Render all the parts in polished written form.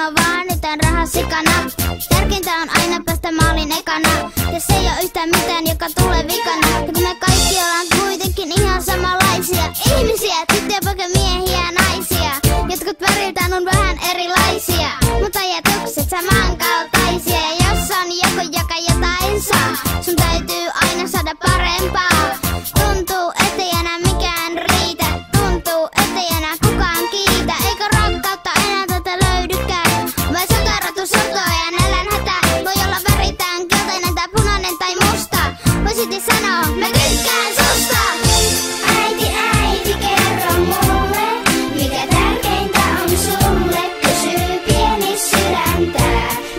mä vaan nyt on rahasikana. Tärkeintä on aina päästä maalin ekana. Ja se ei oo yhtään mitään, joka tulee vikana. Ja kun me kaikki ollaan kuitenkin ihan samanlaisia ihmisiä, tyttöjä, poikamiehiä ja naisia. Jotkut väriltään on vähän erilaisia, mutta ajatukset samankaltaisia. Ja jos on joku, joka jotain saa, sun täytyy aina saada parempaa. Tuntuu, ettei enää mikään riitä. Tuntuu, ettei enää kukaan kiitä. Eikö rakkautta enää tätä löydykään? Vai sokarotu sortoa ja nälänhätä? Voi olla väritään keltainen tai punainen tai musta. Voi silti sanoa, mä tykkään susta. Äiti, äiti, kerro mulle, mikä tärkeintä on sulle. Kysyy pieni sydäntä,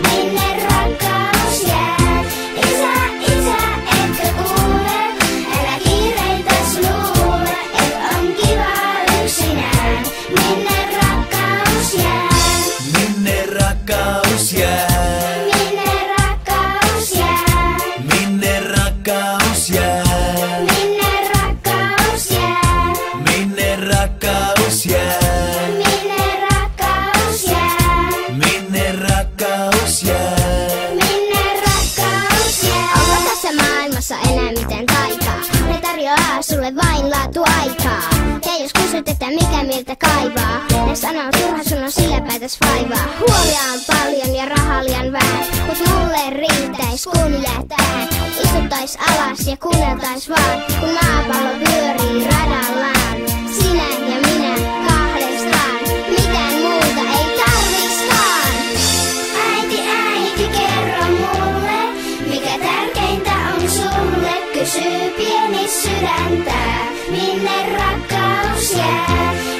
minne rakkaus jää. Isä, isä, etkö kuule? Älä kiireitäs luule, et on kiva yksinään. Minne rakkaus jää? Minne rakkaus jää? Minne rakkaus jää? Minne rakkaus jää? Minne rakkaus jää? Minne rakkaus jää? Minne rakkaus jää? Minne rakkaus jää? Minne rakkaus jää? Onko tässä maailmassa enää mitään taikaa? Ne tarjoaa sulle vain laatuaikaa. Ja jos kysyt, että mikä miltä kaivaa, ne sanoo turha sun on sillä päätös vaivaa. Huolia on paljon ja rahaa liian vähän, mut mulle riittäis kun jäät tähän. Istuttais alas ja kuunneltais vaan, kun maapallo pyörii radallaan. Sinä ja minä kahdestaan, mitään muuta ei tarviskaan. Äiti, äiti, kerro mulle, mikä tärkeintä on sulle. Kysyy pieni sydäntä, minne rakkaus jää.